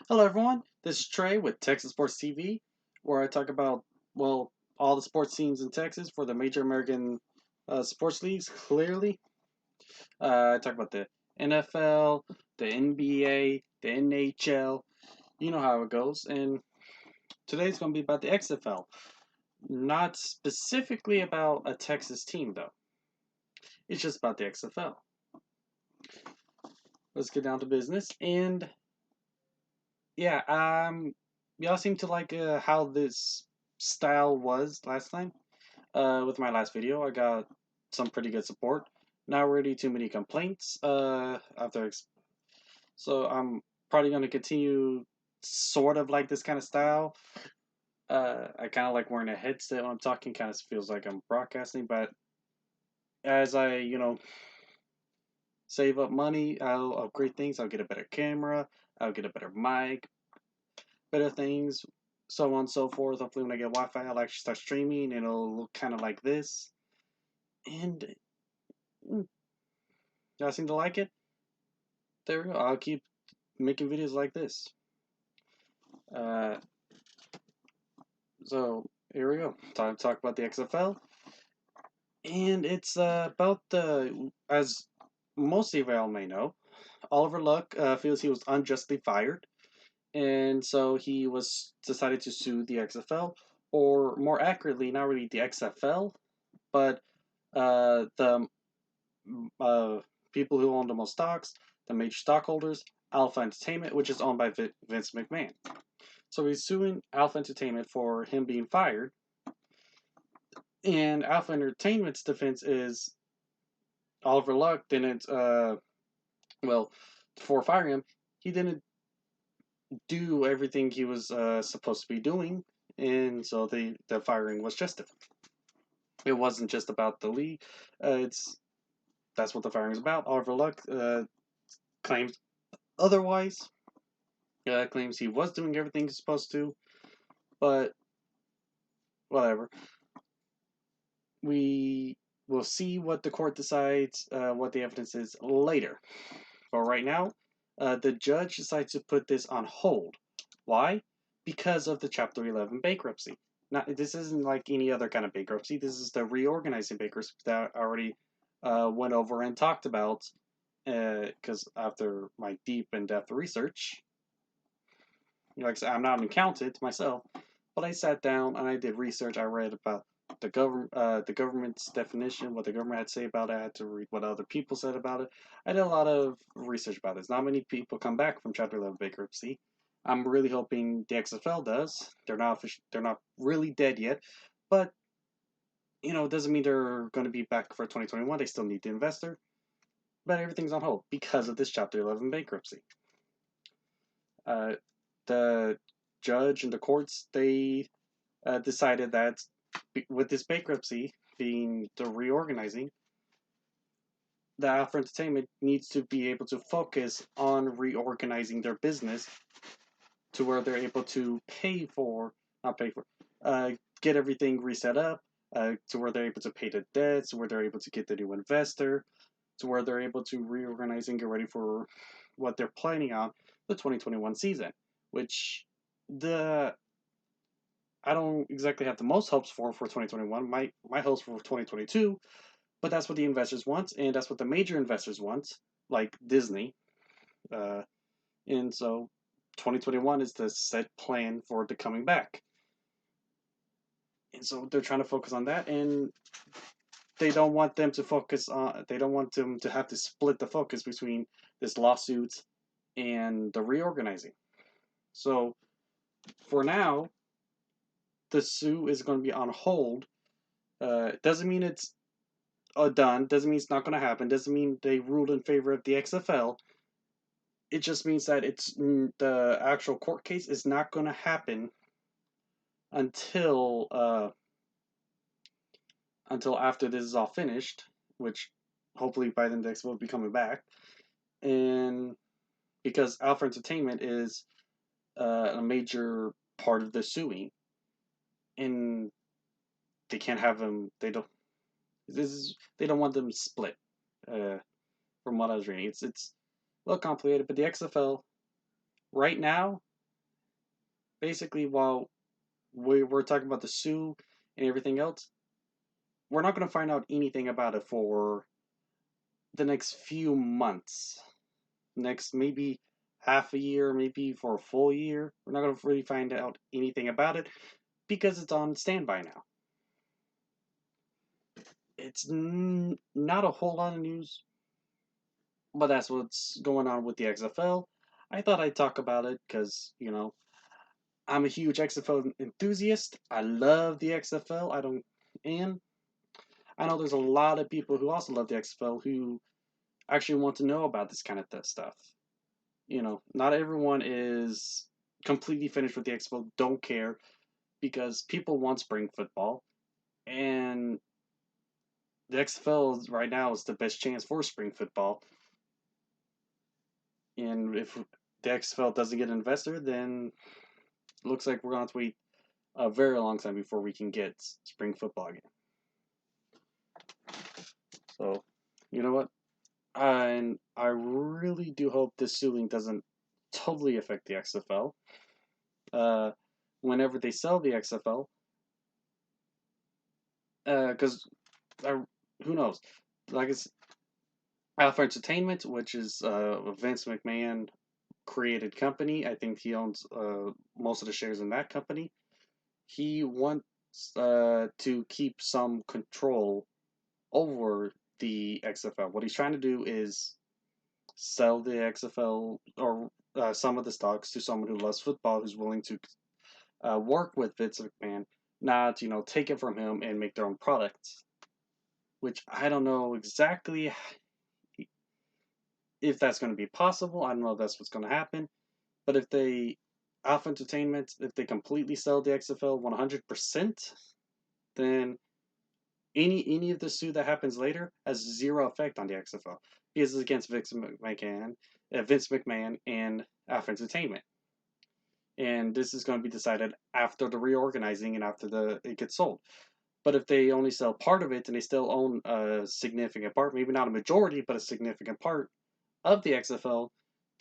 Hello, everyone. This is Trey with Texas Sports TV, where I talk about, all the sports teams in Texas for the major American sports leagues, clearly. I talk about the NFL, the NBA, the NHL. You know how it goes. And today's going to be about the XFL. Not specifically about a Texas team, though. It's just about the XFL. Let's get down to business. And yeah, y'all seem to like how this style was last time. With my last video, I got some pretty good support. Not really too many complaints. So I'm probably gonna continue sort of like this kind of style. I kind of like wearing a headset when I'm talking. Kind of feels like I'm broadcasting, but as I save up money, I'll upgrade things. I'll get a better camera. I'll get a better mic, better things, so on and so forth. Hopefully, when I get Wi-Fi, I'll actually start streaming, and it'll look kind of like this. And y'all seem to like it. There we go. I'll keep making videos like this. Uh, so here we go. Time to talk about the XFL, and it's about the as most of y'all may know, Oliver Luck feels he was unjustly fired, and so he was decided to sue the XFL, or more accurately, not really the XFL, but the people who own the most stocks, the major stockholders, Alpha Entertainment, which is owned by Vince McMahon. So he's suing Alpha Entertainment for him being fired. And Alpha Entertainment's defense is Oliver Luck didn't, before firing him, he didn't do everything he was supposed to be doing. And so the firing was justified. It wasn't just about the league. That's what the firing is about. Oliver Luck claims otherwise. Claims he was doing everything he's supposed to, but whatever. We will see what the court decides, what the evidence is later. But right now, the judge decides to put this on hold. Why? Because of the Chapter 11 bankruptcy. Now, this isn't like any other kind of bankruptcy. This is the reorganizing bankruptcy that I already went over and talked about. Because after my deep in-depth research, like I said, I'm not an accountant myself, but I sat down and I did research. I read about the government's definition, what the government had to say about it. I had to read what other people said about it. I did a lot of research about this. Not many people come back from Chapter 11 bankruptcy. I'm really hoping the XFL does. They're not really dead yet, but it doesn't mean they're going to be back for 2021. They still need the investor, but everything's on hold because of this Chapter 11 bankruptcy. The judge and the courts, they decided that with this bankruptcy being the reorganizing, the Alpha Entertainment needs to be able to focus on reorganizing their business to where they're able to not pay for, get everything reset up, to where they're able to pay the debts, to where they're able to get the new investor, to where they're able to reorganize and get ready for what they're planning on the 2021 season, which the I don't exactly have the most hopes for 2021. My hopes for 2022, but that's what the investors want, and that's what the major investors want, like Disney. Uh, and so 2021 is the set plan for the coming back. And so they're trying to focus on that, and they don't want them to focus on. They don't want them to have to split the focus between this lawsuit and the reorganizing. So for now, the sue is going to be on hold. Doesn't mean it's done. Doesn't mean it's not going to happen. Doesn't mean they ruled in favor of the XFL. It just means that the actual court case is not going to happen until after this is all finished, which hopefully by then the XFL will be coming back, and because Alpha Entertainment is a major part of the suing, and they can't have them. They don't want them split. From what I was reading, it's a little complicated, but the XFL right now basically, while we're talking about the sue and everything else, we're not going to find out anything about it for the next few months. Next, maybe half a year, maybe for a full year. We're not going to really find out anything about it because it's on standby now. It's not a whole lot of news, but that's what's going on with the XFL. I thought I'd talk about it because, I'm a huge XFL enthusiast. I love the XFL. And I know there's a lot of people who also love the XFL who actually want to know about this kind of stuff. Not everyone is completely finished with the XFL, don't care, because people want spring football, and the XFL right now is the best chance for spring football. And if the XFL doesn't get an investor, then it looks like we're going to have to wait a very long time before we can get spring football again. So, you know what? And I really do hope this suing doesn't totally affect the XFL. Whenever they sell the XFL, because who knows? Like it's Alpha Entertainment, which is a Vince McMahon created company. I think he owns most of the shares in that company. He wants to keep some control over the XFL. What he's trying to do is sell the XFL or some of the stocks to someone who loves football, who's willing to work with Vince McMahon, not take it from him and make their own products. Which I don't know exactly if that's going to be possible. I don't know if that's what's going to happen. But if Alpha Entertainment, if they completely sell the XFL 100%, then any of the suit that happens later has zero effect on the XFL because it's against Vince McMahon and Alpha Entertainment. And this is going to be decided after the reorganizing and after it gets sold. But if they only sell part of it and they still own a significant part, maybe not a majority, but a significant part of the XFL,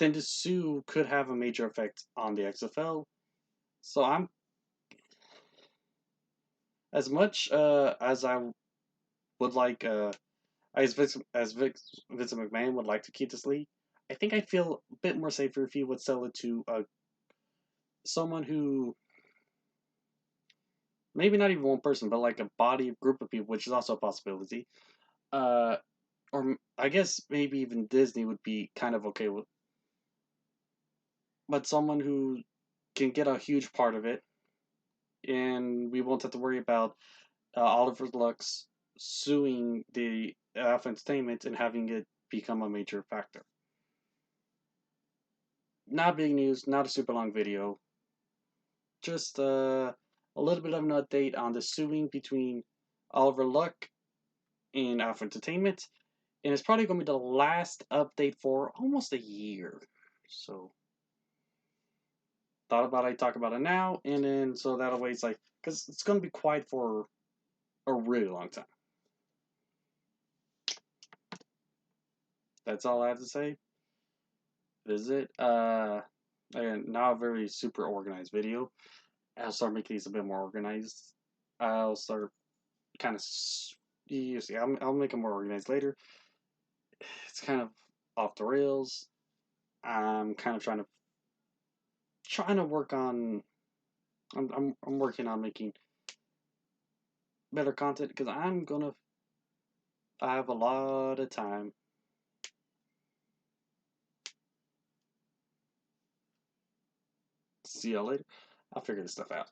then the sue could have a major effect on the XFL. So I'm as much as I would like Vincent McMahon would like to keep this league. I think I'd feel a bit more safer if he would sell it to someone who maybe not even one person, but like a body of group of people, which is also a possibility. Uh, or I guess maybe even Disney would be kind of okay with, but someone who can get a huge part of it, and we won't have to worry about Oliver Lux suing the Alpha Entertainment and having it become a major factor. Not big news, not a super long video, just a little bit of an update on the suing between Oliver Luck and Alpha Entertainment, and it's probably going to be the last update for almost a year. So, thought about it, talk about it now, and then so that way it's like, because it's going to be quiet for a really long time. That's all I have to say. Visit. Again, not a very super organized video. I'll start making these a bit more organized. I'll start kind of. You see, I'll make them more organized later. It's kind of off the rails. I'm kind of trying to work on. I'm working on making better content because I have a lot of time. See y'all later. I'll figure this stuff out.